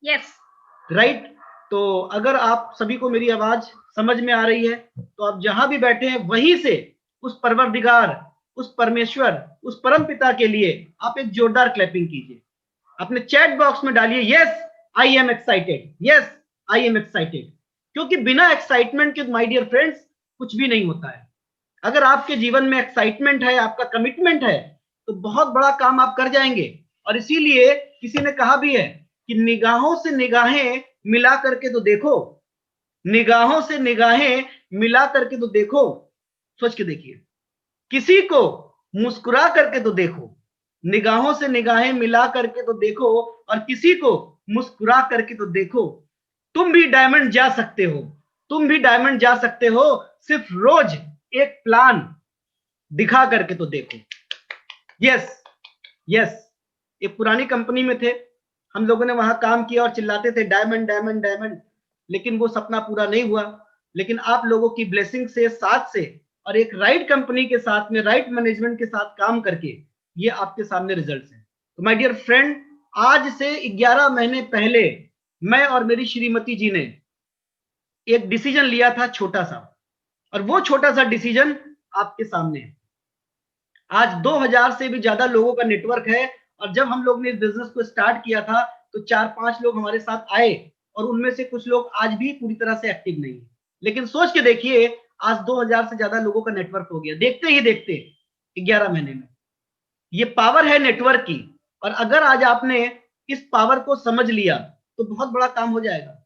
Yes. Right. तो अगर आप सभी को मेरी आवाज समझ में आ रही है तो आप जहां भी बैठे हैं वहीं से उस परवरदिगार, उस परमेश्वर, उस परम पिता के लिए आप एक जोरदार क्लैपिंग कीजिए। अपने चैट बॉक्स में डालिए yes I am excited, yes I am excited. क्योंकि बिना एक्साइटमेंट के माय डियर फ्रेंड्स कुछ भी नहीं होता है। अगर आपके जीवन में एक्साइटमेंट है, आपका कमिटमेंट है, तो बहुत बड़ा काम आप कर जाएंगे। और इसीलिए किसी ने कहा भी है कि निगाहों से निगाहें मिला करके तो देखो, निगाहों से निगाहें मिला करके तो देखो, सोच के देखिए, किसी को मुस्कुरा करके तो देखो, निगाहों से निगाहें मिला करके तो देखो, और किसी को मुस्कुरा करके तो देखो। तुम भी डायमंड जा सकते हो, तुम भी डायमंड जा सकते हो, सिर्फ रोज एक प्लान दिखा करके तो देखो। Yes yes. एक पुरानी कंपनी में थे हम लोगों ने, वहां काम किया और चिल्लाते थे डायमंड डायमंड डायमंड, लेकिन वो सपना पूरा नहीं हुआ। लेकिन आप लोगों की ब्लेसिंग से, साथ से, और एक राइट कंपनी के साथ में, राइट मैनेजमेंट के साथ काम करके ये आपके सामने रिजल्ट्स हैं। तो माय डियर फ्रेंड, आज से 11 महीने पहले मैं और मेरी श्रीमती जी ने एक डिसीजन लिया था, छोटा सा, और वो छोटा सा डिसीजन आपके सामने है। आज 2000 से भी ज्यादा लोगों का नेटवर्क है, और जब हम लोग ने इस बिजनेस को स्टार्ट किया था तो 4-5 लोग हमारे साथ आए, और उनमें से कुछ लोग आज भी पूरी तरह से एक्टिव नहीं है। लेकिन सोच के देखिए, आज 2000 से ज्यादा लोगों का नेटवर्क हो गया, देखते ही देखते 11 महीने में। ये पावर है नेटवर्क की, और अगर आज आपने इस पावर को समझ लिया तो बहुत बड़ा काम हो जाएगा।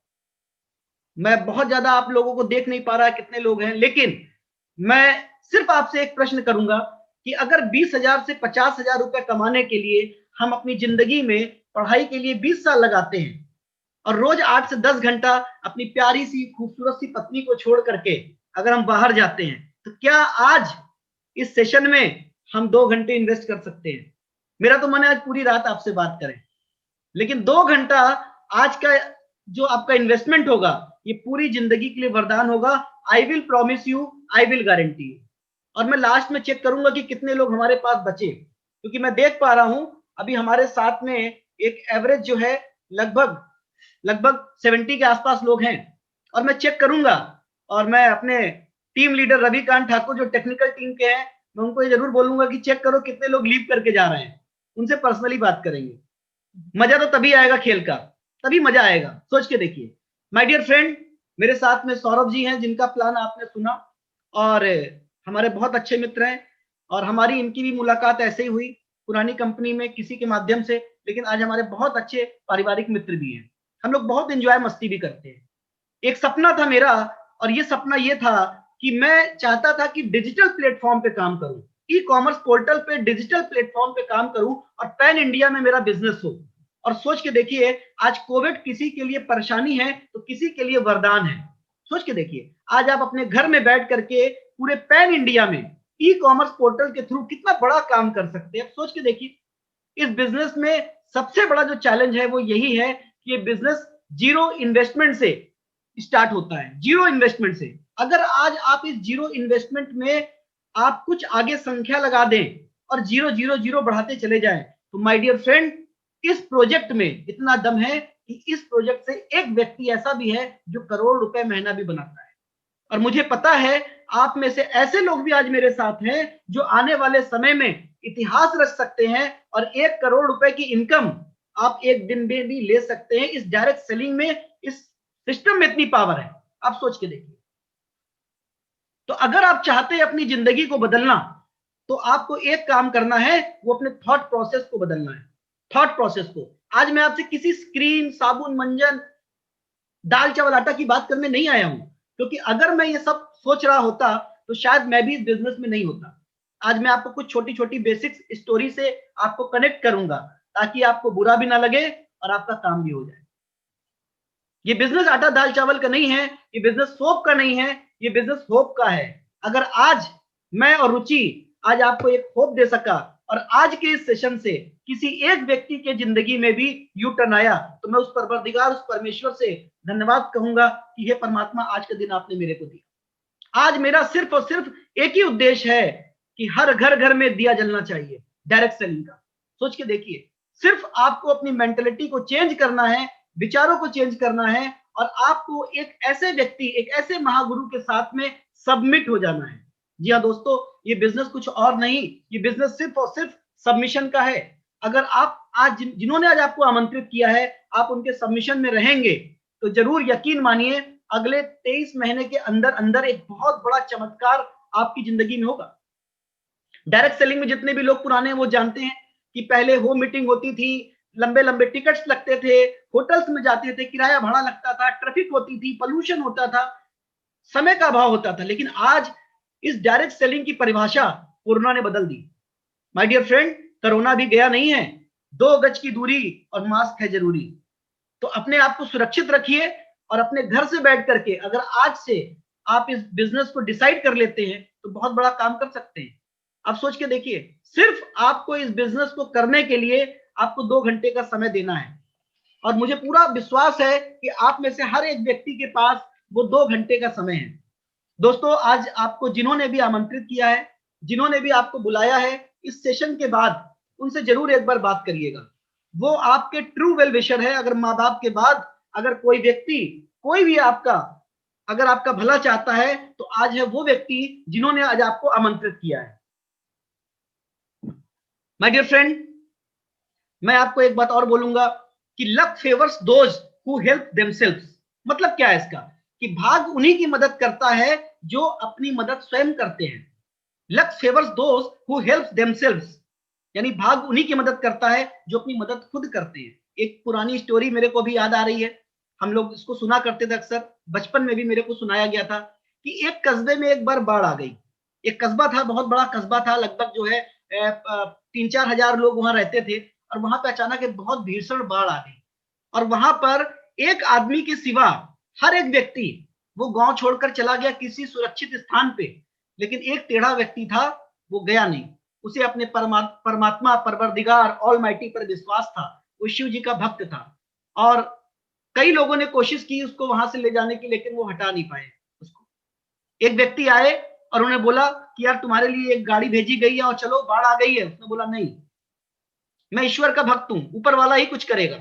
मैं बहुत ज्यादा आप लोगों को देख नहीं पा रहा कितने लोग हैं, लेकिन मैं सिर्फ आपसे एक प्रश्न करूंगा कि अगर 20,000 से 50,000 रुपए कमाने के लिए हम अपनी जिंदगी में पढ़ाई के लिए 20 साल लगाते हैं, और रोज 8 से 10 घंटा अपनी प्यारी सी खूबसूरत सी पत्नी को छोड़ करके अगर हम बाहर जाते हैं, तो क्या आज इस सेशन में हम 2 घंटे इन्वेस्ट कर सकते हैं? मेरा तो मन है आज पूरी रात आपसे बात करें, लेकिन 2 घंटा आज का जो आपका इन्वेस्टमेंट होगा, ये पूरी जिंदगी के लिए वरदान होगा। I will promise you, I will guarantee. और मैं लास्ट में चेक करूंगा कि कितने लोग हमारे पास बचे, क्योंकि मैं देख पा रहा हूं अभी हमारे साथ में एक एवरेज जो है लगभग लगभग 70 के आसपास लोग हैं। और मैं चेक करूंगा, और मैं अपने टीम लीडर रविकांत ठाकुर जो टेक्निकल टीम के हैं, मैं उनको ये जरूर बोलूंगा कि चेक करो कितने लोग लीव करके जा रहे हैं, उनसे पर्सनली बात करेंगे। मजा तो तभी आएगा खेल का, तभी मजा आएगा। सोच के देखिए माय डियर फ्रेंड, मेरे साथ में सौरभ जी हैं जिनका प्लान आपने सुना, और हमारे बहुत अच्छे मित्र हैं, और हमारी इनकी भी मुलाकात ऐसे ही हुई पुरानी कंपनी में किसी के माध्यम से, लेकिन आज हमारे बहुत अच्छे पारिवारिक मित्र भी हैं। हम लोग बहुत एंजॉय मस्ती भी करते हैं। एक सपना था मेरा, और ये सपना ये था कि मैं चाहता था कि डिजिटल प्लेटफॉर्म पे काम करूं, ई कॉमर्स पोर्टल पे, डिजिटल प्लेटफॉर्म पे काम करूं, और पैन इंडिया में मेरा बिजनेस हो। और सोच के देखिए, आज कोविड किसी के लिए परेशानी है तो किसी के लिए वरदान है। सोच के देखिए, आज आप अपने घर में बैठ करके पूरे पैन इंडिया में ई कॉमर्स पोर्टल के थ्रू कितना बड़ा काम कर सकते हैं। सोच के देखिए, इस बिजनेस में सबसे बड़ा जो चैलेंज है वो यही है कि ये बिजनेस जीरो इन्वेस्टमेंट से स्टार्ट होता है, जीरो इन्वेस्टमेंट से। अगर आज आप इस जीरो इन्वेस्टमेंट में आप कुछ आगे संख्या लगा दें और जीरो जीरो जीरो बढ़ाते चले जाएं, तो माय डियर फ्रेंड, इस प्रोजेक्ट में इतना दम है कि इस प्रोजेक्ट से एक व्यक्ति ऐसा भी है जो करोड़ रुपए महीना भी बनाता है। और मुझे पता है आप में से ऐसे लोग भी आज मेरे साथ हैं जो आने वाले समय में इतिहास रच सकते हैं, और 1 करोड़ रुपए की इनकम आप एक दिन में भी ले सकते हैं। इस डायरेक्ट सेलिंग में, इस सिस्टम में इतनी पावर है, आप सोच के देखिए। तो अगर आप चाहते हैं अपनी जिंदगी को बदलना, तो आपको एक काम करना है, वो अपने थॉट प्रोसेस को बदलना है। थॉट प्रोसेस को। आज मैं आपसे किसी स्क्रीन, साबुन, मंजन, दाल चावल आटा की बात करने नहीं आया हूं, क्योंकि अगर मैं ये सब सोच रहा होता तो शायद मैं भी इस बिजनेस में नहीं होता। आज मैं आपको कुछ छोटी छोटी बेसिक्स स्टोरी से आपको कनेक्ट करूंगा, ताकि आपको बुरा भी ना लगे और आपका काम भी हो जाए। ये बिजनेस आटा दाल चावल का नहीं है, ये बिजनेस सोप का नहीं है, ये बिजनेस होप का है। अगर आज मैं और रुचि आज आपको एक होप दे सका, और आज के इस सेशन से किसी एक व्यक्ति के जिंदगी में भी यू टर्न आया, तो मैं उस परवरदिगार, उस परमेश्वर से धन्यवाद कहूंगा कि हे परमात्मा, आज का दिन आपने मेरे को दिया। आज मेरा सिर्फ और सिर्फ एक ही उद्देश्य है कि हर घर घर में दिया जलना चाहिए, डायरेक्ट सेलिंग का। सोच के देखिए, सिर्फ आपको अपनी मेंटेलिटी को चेंज करना है, विचारों को चेंज करना है और आपको एक ऐसे व्यक्ति, एक ऐसे महागुरु के साथ में सबमिट हो जाना है। जी हाँ दोस्तों, ये बिजनेस कुछ और नहीं, ये बिजनेस सिर्फ और सिर्फ सबमिशन का है। अगर आप आज जिन्होंने आज आपको आमंत्रित किया है, आप उनके सबमिशन में रहेंगे तो जरूर यकीन मानिए अगले 23 महीने के अंदर अंदर एक बहुत बड़ा चमत्कार आपकी जिंदगी में होगा। डायरेक्ट सेलिंग में जितने भी लोग पुराने हैं वो जानते हैं कि पहले होम मीटिंग होती थी, लंबे लंबे टिकट्स लगते थे, होटल्स में जाते थे, किराया भाड़ा लगता था, ट्रैफिक होती थी, पोल्यूशन होता था, समय का अभाव होता था। लेकिन आज इस डायरेक्ट सेलिंग की परिभाषा कोरोना ने बदल दी। माय डियर फ्रेंड, कोरोना भी गया नहीं है, 2 गज की दूरी और मास्क है जरूरी। तो अपने आप को सुरक्षित रखिए और अपने घर से बैठ करके अगर आज से आप इस बिजनेस को डिसाइड कर लेते हैं तो बहुत बड़ा काम कर सकते हैं। आप सोच के देखिए, सिर्फ आपको इस बिजनेस को करने के लिए आपको 2 घंटे का समय देना है और मुझे पूरा विश्वास है कि आप में से हर एक व्यक्ति के पास वो 2 घंटे का समय है। दोस्तों, आज आपको जिन्होंने भी आमंत्रित किया है, जिन्होंने भी आपको बुलाया है, इस सेशन के बाद उनसे जरूर एक बार बात करिएगा। वो आपके ट्रू वेल विशर है। अगर माँ बाप के बाद अगर कोई व्यक्ति, कोई भी आपका अगर आपका भला चाहता है तो आज है वो व्यक्ति जिन्होंने आज आपको आमंत्रित किया है। माय डियर फ्रेंड, मैं आपको एक बात और बोलूंगा कि luck favours those who help themselves. मतलब क्या है इसका, कि भाग उन्हीं की मदद करता है जो अपनी मदद स्वयं करते हैं। Luck favours those who help themselves, यानी भाग उन्हीं की मदद करता है जो अपनी मदद खुद करते हैं। एक पुरानी स्टोरी मेरे को भी याद आ रही है, हम लोग इसको सुना करते थे अक्सर, बचपन में भी मेरे को सुनाया गया था कि एक कस्बे में एक बार बाढ़ आ गई। एक कस्बा था, बहुत बड़ा कस्बा था, लगभग जो है 3-4 हजार लोग वहां रहते थे और वहां पे अचानक एक बहुत भीषण बाढ़ आ गई और वहां पर एक आदमी के सिवा हर एक व्यक्ति वो गांव छोड़कर चला गया किसी सुरक्षित स्थान पे। लेकिन एक टेढ़ा व्यक्ति था, वो गया नहीं। उसे अपने परमात्मा परवरदिगार ऑलमाइटी पर विश्वास था, वो शिव जी का भक्त था और कई लोगों ने कोशिश की उसको वहां से ले जाने की, लेकिन वो हटा नहीं पाए उसको। एक व्यक्ति आए और उन्हें बोला कि यार तुम्हारे लिए एक गाड़ी भेजी गई है और चलो, बाढ़ आ गई है। उसने बोला नहीं, मैं ईश्वर का भक्त हूं, ऊपर वाला ही कुछ करेगा।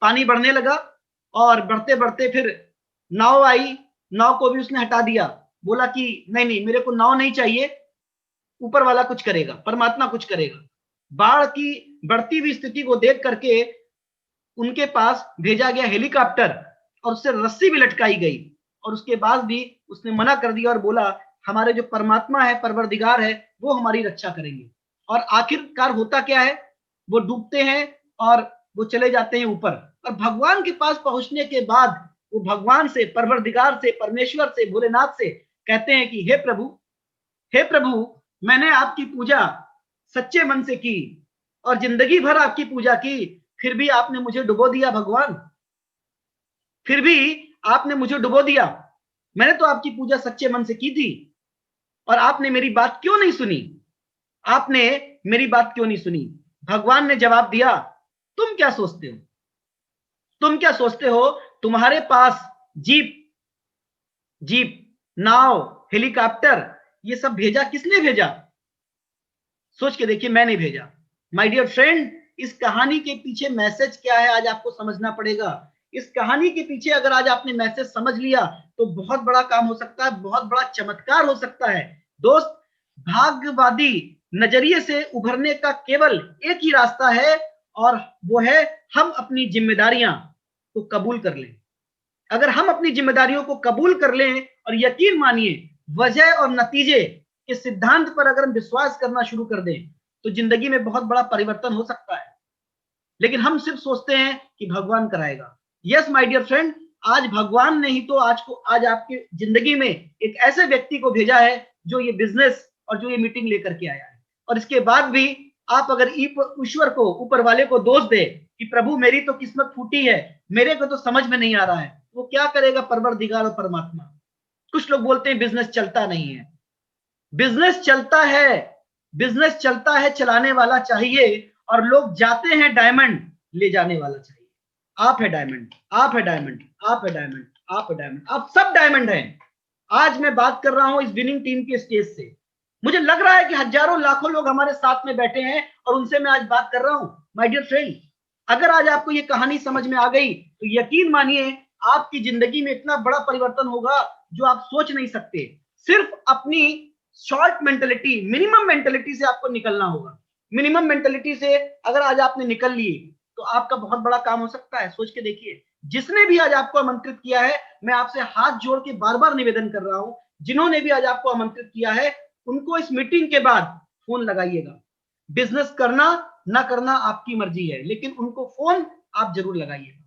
पानी बढ़ने लगा और बढ़ते बढ़ते फिर नाव आई, नाव को भी उसने हटा दिया। बोला कि नहीं नहीं, मेरे को नाव नहीं चाहिए, ऊपर वाला कुछ करेगा, परमात्मा कुछ करेगा। बाढ़ की बढ़ती हुई स्थिति को देख करके उनके पास भेजा गया हेलीकॉप्टर और उससे रस्सी भी लटकाई गई और उसके बाद भी उसने मना कर दिया और बोला हमारे जो परमात्मा है, परवरदिगार है, वो हमारी रक्षा करेंगे। और आखिरकार होता क्या है, वो डूबते हैं और वो चले जाते हैं ऊपर। और भगवान के पास पहुंचने के बाद वो भगवान से, परवरदिगार से, परमेश्वर से, भोलेनाथ से कहते हैं कि हे प्रभु, मैंने आपकी पूजा सच्चे मन से की और जिंदगी भर आपकी पूजा की, फिर भी आपने मुझे डुबो दिया भगवान, फिर भी आपने मुझे डुबो दिया। मैंने तो आपकी पूजा सच्चे मन से की थी और आपने मेरी बात क्यों नहीं सुनी, आपने मेरी बात क्यों नहीं सुनी। भगवान ने जवाब दिया, तुम क्या सोचते हो, तुम क्या सोचते हो, तुम्हारे पास जीप, नाव, हेलीकॉप्टर, ये सब भेजा किसने भेजा? सोच के देखिए, मैंने भेजा। माय डियर फ्रेंड, इस कहानी के पीछे मैसेज क्या है आज आपको समझना पड़ेगा। इस कहानी के पीछे अगर आज आपने मैसेज समझ लिया तो बहुत बड़ा काम हो सकता है, बहुत बड़ा चमत्कार हो सकता है। दोस्त, भाग्यवादी नजरिए से उभरने का केवल एक ही रास्ता है और वो है हम अपनी जिम्मेदारियां को कबूल कर लें। अगर हम अपनी जिम्मेदारियों को कबूल कर लें और यकीन मानिए वजह और नतीजे के सिद्धांत पर अगर हम विश्वास करना शुरू कर दें तो जिंदगी में बहुत बड़ा परिवर्तन हो सकता है। लेकिन हम सिर्फ सोचते हैं कि भगवान कराएगा। यस माय डियर फ्रेंड, आज भगवान ने ही तो आज आपकी जिंदगी में एक ऐसे व्यक्ति को भेजा है जो ये बिजनेस और जो ये मीटिंग लेकर के आया है। और इसके बाद भी आप अगर ईश्वर को, ऊपर वाले को दोष दे कि प्रभु मेरी तो किस्मत फूटी है, मेरे को तो समझ में नहीं आ रहा है, वो क्या करेगा परवरदिगार और परमात्मा। कुछ लोग बोलते हैं बिजनेस चलता नहीं है। बिजनेस चलता है, बिजनेस चलता है, चलाने वाला चाहिए और लोग जाते हैं डायमंड ले जाने वाला चाहिए। आप है डायमंड, आप है डायमंड, आप है डायमंड, आप है डायमंड, आप सब डायमंड हैं। आज मैं बात कर रहा हूं इस विनिंग टीम के स्टेज से। मुझे लग रहा है कि हजारों लाखों लोग हमारे साथ में बैठे हैं और उनसे मैं आज बात कर रहा हूं। माय डियर फ्रेंड, अगर आज आपको ये कहानी समझ में आ गई तो यकीन मानिए आपकी जिंदगी में इतना बड़ा परिवर्तन होगा जो आप सोच नहीं सकते। सिर्फ अपनी शॉर्ट मेंटेलिटी, मिनिमम मेंटेलिटी से आपको निकलना होगा। मिनिमम मेंटेलिटी से अगर आज आपने निकल ली तो आपका बहुत बड़ा काम हो सकता है। सोच के देखिए, जिसने भी आज आपको आमंत्रित किया है, मैं आपसे हाथ जोड़ के बार बार निवेदन कर रहा हूं, जिन्होंने भी आज आपको आमंत्रित किया है उनको इस मीटिंग के बाद फोन लगाइएगा। बिजनेस करना ना करना आपकी मर्जी है, लेकिन उनको फोन आप जरूर लगाइएगा।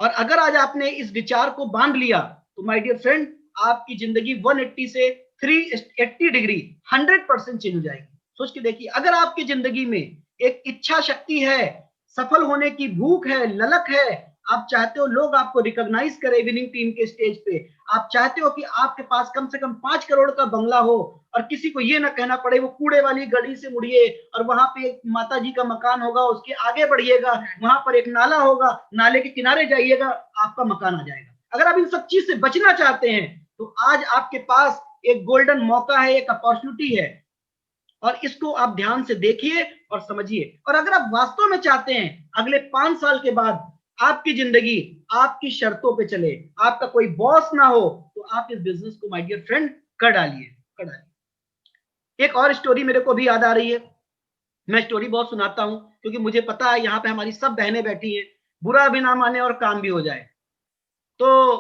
और अगर आज आपने इस विचार को बांध लिया तो माय डियर फ्रेंड, आपकी जिंदगी 180 से 380 डिग्री 100% चेंज हो जाएगी। सोच के देखिए, अगर आपकी जिंदगी में एक इच्छा शक्ति है, सफल होने की भूख है, ललक है, आप चाहते हो लोग आपको रिकॉग्नाइज करें विनिंग टीम के स्टेज पे, आप चाहते हो कि आपके पास कम से कम 5 करोड़ का बंगला हो और किसी को ये ना कहना पड़े वो कूड़े वाली गली से मुड़िए और वहां पे एक माता जी का मकान होगा, उसके आगे बढ़िएगा, वहां पर एक नाला होगा, नाले के किनारे जाइएगा, आपका मकान आ जाएगा। अगर आप इन सब चीज से बचना चाहते हैं तो आज आपके पास एक गोल्डन मौका है, एक अपॉर्चुनिटी है, और इसको आप ध्यान से देखिए और समझिए। और अगर आप वास्तव में चाहते हैं अगले 5 साल के बाद आपकी जिंदगी आपकी शर्तों पे चले, आपका कोई बॉस ना हो, तो आप इस बिजनेस को माय डियर फ्रेंड कर डालिए। एक और स्टोरी मेरे को भी याद आ रही है, मैं स्टोरी बहुत सुनाता हूं क्योंकि मुझे पता है यहाँ पे हमारी सब बहनें बैठी हैं, बुरा भी ना माने और काम भी हो जाए। तो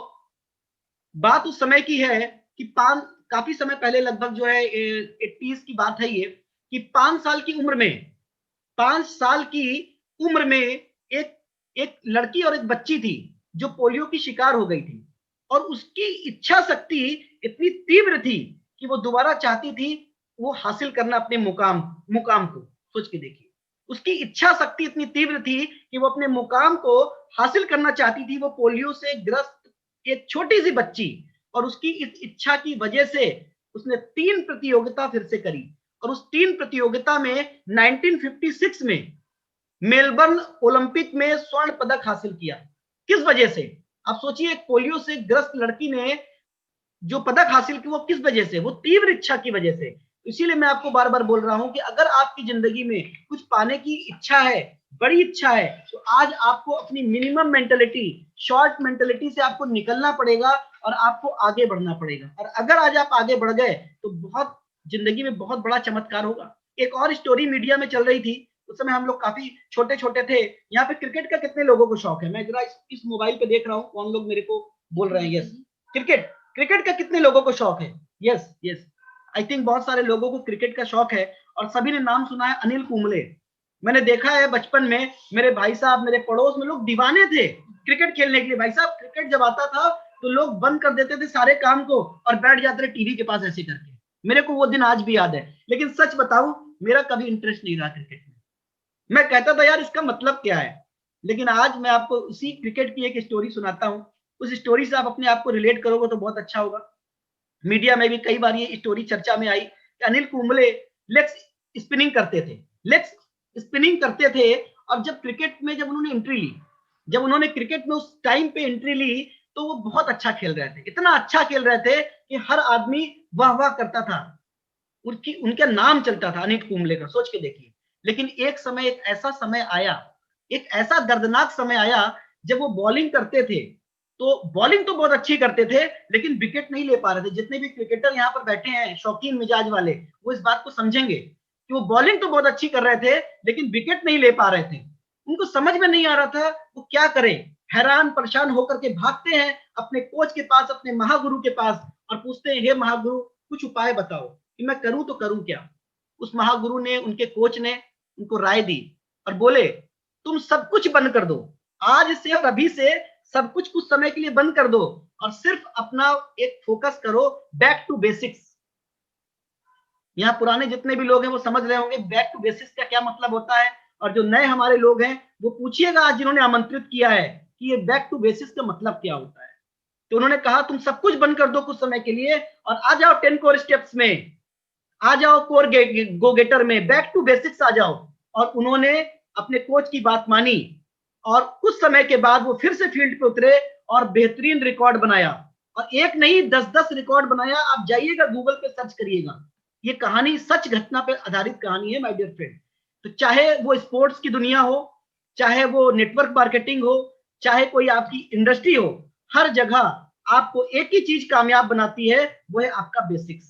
बात उस समय की है कि काफी समय पहले, लगभग जो है 80s की बात है ये, कि 5 साल की उम्र में 5 साल की उम्र में एक लड़की और एक बच्ची थी जो पोलियो की शिकार हो गई थी, और उसकी इच्छा शक्ति इतनी तीव्र थी कि वो दोबारा चाहती थी वो हासिल करना अपने मुकाम को। सोच के देखिए, उसकी इच्छा शक्ति इतनी तीव्र थी कि वो अपने मुकाम को हासिल करना चाहती थी। वो पोलियो से ग्रस्त एक छोटी सी बच्ची, और उसकी इस इच्छा की वजह से उसने 3 प्रतियोगिता फिर से करी, और उस 3 प्रतियोगिता में 1956 में मेलबर्न ओलंपिक में स्वर्ण पदक हासिल किया। किस वजह से? आप सोचिए, एक पोलियो से ग्रस्त लड़की ने जो पदक हासिल किया वो किस वजह से? वो तीव्र इच्छा की वजह से। इसीलिए मैं आपको बार बार बोल रहा हूं कि अगर आपकी जिंदगी में कुछ पाने की इच्छा है, बड़ी इच्छा है, तो आज आपको अपनी मिनिमम मेंटेलिटी, शॉर्ट मेंटेलिटी से आपको निकलना पड़ेगा और आपको आगे बढ़ना पड़ेगा। और अगर आज आप आगे बढ़ गए तो बहुत जिंदगी में बहुत बड़ा चमत्कार होगा। एक और स्टोरी मीडिया में चल रही थी, उस समय हम लोग काफी छोटे छोटे थे। यहाँ पे क्रिकेट का कितने लोगों को शौक है? मैं जरा इस मोबाइल पे देख रहा हूँ कौन लोग मेरे को बोल रहे हैं यस। क्रिकेट का कितने लोगों को शौक है? यस यस, आई थिंक बहुत सारे लोगों को क्रिकेट का शौक है, और सभी ने नाम सुना है अनिल कुंबले। मैंने देखा है बचपन में मेरे भाई साहब, मेरे पड़ोस में लोग दीवाने थे क्रिकेट खेलने के लिए। भाई साहब, क्रिकेट जब आता था तो लोग बंद कर देते थे सारे काम को और बैठ जाते थे टीवी के पास ऐसे करके। मेरे को वो दिन आज भी याद है। लेकिन सच बताऊं, मेरा कभी इंटरेस्ट नहीं रहा क्रिकेट में। मैं कहता था यार इसका मतलब क्या है। लेकिन आज मैं आपको उसी क्रिकेट की एक स्टोरी सुनाता हूँ। उस स्टोरी से आप अपने आप को रिलेट करोगे तो बहुत अच्छा होगा। मीडिया में भी कई बार ये स्टोरी चर्चा में आई कि अनिल कुंबले लेग्स स्पिनिंग करते थे। और जब क्रिकेट में जब उन्होंने एंट्री ली, जब उन्होंने क्रिकेट में उस टाइम पे एंट्री ली, तो वो बहुत अच्छा खेल रहे थे, इतना अच्छा खेल रहे थे कि हर आदमी वाह वाह करता था, उनका नाम चलता था अनिल कुंबले का। सोच के देखिए। लेकिन एक ऐसा समय आया, एक ऐसा दर्दनाक समय आया जब वो बॉलिंग करते थे, तो बॉलिंग तो बहुत अच्छी करते थे लेकिन विकेट नहीं ले पा रहे थे। जितने भी क्रिकेटर यहाँ पर बैठे हैं शौकीन मिजाज वाले, वो इस बात को समझेंगे कि वो बॉलिंग तो बहुत अच्छी कर रहे थे लेकिन विकेट नहीं ले पा रहे थे। उनको समझ में नहीं आ रहा था वो क्या करें। हैरान परेशान होकर के भागते हैं अपने कोच के पास, अपने महागुरु के पास, और पूछते हैं, हे महागुरु, कुछ उपाय बताओ कि मैं करूं तो करूं क्या। उस महागुरु ने, उनके कोच ने उनको राय दी और बोले, तुम सब कुछ बंद कर दो, आज से और अभी से सब कुछ कुछ समय के लिए बंद कर दो और सिर्फ अपना एक फोकस करो, बैक टू बेसिक्स। यहाँ पुराने जितने भी लोग हैं वो समझ रहे होंगे बैक टू बेसिक्स का क्या मतलब होता है, और जो नए हमारे लोग हैं वो पूछिएगा आज जिन्होंने आमंत्रित किया है कि ये बैक टू बेसिक्स का मतलब क्या होता है। तो उन्होंने कहा तुम सब कुछ बंद कर दो कुछ समय के लिए और आ जाओ 10 कोर स्टेप्स में, आ जाओ कोर गो गेटर में, बैक टू बेसिक्स आ जाओ। और उन्होंने अपने कोच की बात मानी और कुछ समय के बाद वो फिर से फील्ड पे उतरे और बेहतरीन रिकॉर्ड बनाया, और एक नहीं 10-10 रिकॉर्ड बनाया। आप जाइएगा गूगल पे सर्च करिएगा, ये कहानी सच घटना पे आधारित कहानी है माय डियर फ्रेंड। तो चाहे वो स्पोर्ट्स की दुनिया हो, चाहे वो नेटवर्क मार्केटिंग हो, चाहे कोई आपकी इंडस्ट्री हो, हर जगह आपको एक ही चीज कामयाब बनाती है, वो है आपका बेसिक्स,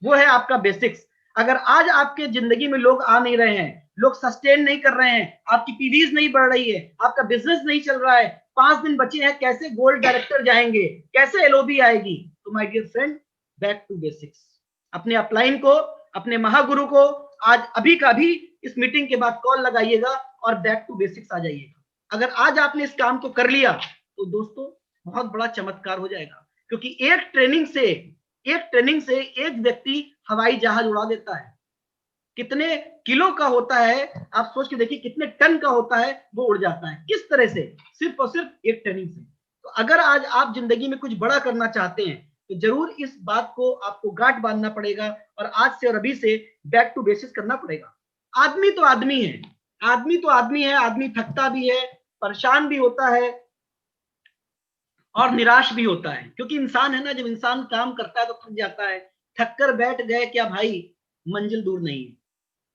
वो है आपका बेसिक्स। अगर आज आपके जिंदगी में लोग आ नहीं रहे हैं, लोग सस्टेन नहीं कर रहे हैं, आपकी पीवीज नहीं बढ़ रही है, आपका बिजनेस नहीं चल रहा है, 5 दिन बचे हैं, कैसे गोल्ड डायरेक्टर जाएंगे, कैसे एलओबी आएगी? तो my dear friend, back to basics. अपने अपलाइन को, अपने महागुरु को आज अभी का भी इस मीटिंग के बाद कॉल लगाइएगा और बैक टू बेसिक्स आ जाइएगा। अगर आज आपने इस काम को कर लिया तो दोस्तों बहुत बड़ा चमत्कार हो जाएगा, क्योंकि एक ट्रेनिंग से एक व्यक्ति हवाई जहाज उड़ा देता है। कितने किलो का होता है आप सोच के देखिए, कितने टन का होता है वो उड़ जाता है, किस तरह से? सिर्फ और सिर्फ एक ट्रेनिंग से। तो अगर आज आप जिंदगी में कुछ बड़ा करना चाहते हैं तो जरूर इस बात को आपको गांठ बांधना पड़ेगा और आज से और अभी से बैक टू बेसिस करना पड़ेगा। आदमी तो आदमी है, आदमी तो आदमी है, आदमी थकता भी है, परेशान भी होता है और निराश भी होता है, क्योंकि इंसान है ना, जब इंसान काम करता है तो थक जाता है। थक कर बैठ गए क्या भाई, मंजिल दूर नहीं है।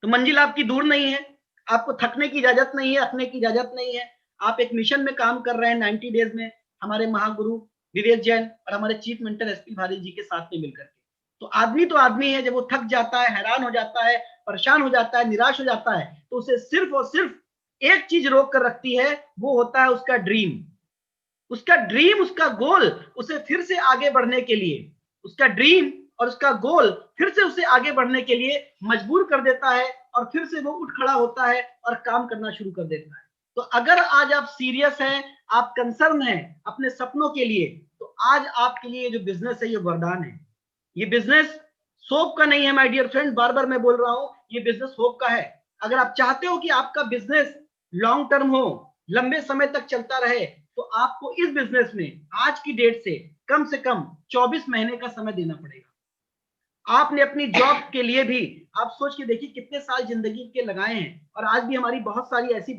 तो मंजिल आपकी दूर नहीं है, आपको थकने की इजाजत नहीं है, अखने की इजाजत नहीं है। आप एक मिशन में काम कर रहे हैं 90 डेज में, हमारे महागुरु विवेक जैन और हमारे चीफ मेंटर एसपी भारी जी के साथ में मिलकर के। तो आदमी है, जब वो थक जाता है, हैरान हो जाता है, परेशान हो जाता है, निराश हो जाता है, तो उसे सिर्फ और सिर्फ एक चीज रोक कर रखती है, वो होता है उसका ड्रीम। उसका ड्रीम, उसका गोल उसे फिर से आगे बढ़ने के लिए, उसका ड्रीम और उसका गोल फिर से उसे आगे बढ़ने के लिए मजबूर कर देता है और फिर से वो उठ खड़ा होता है और काम करना शुरू कर देता है। तो अगर आज आप सीरियस हैं, आप कंसर्न हैं अपने सपनों के लिए, तो आज आपके लिए जो बिजनेस है ये वरदान है। ये बिजनेस सोप का नहीं है माय डियर फ्रेंड, बार बार मैं बोल रहा हूं, ये बिजनेस होप का है। अगर आप चाहते हो कि आपका बिजनेस लॉन्ग टर्म हो, लंबे समय तक चलता रहे, तो आपको इस बिजनेस में आज की डेट से कम 24 महीने का समय देना पड़ेगा। आपने अपनी जॉब के लिए भी आप सोच के देखिए कितने साल जिंदगी के लगाए हैं, और आज भी हमारी बहुत सारी ऐसी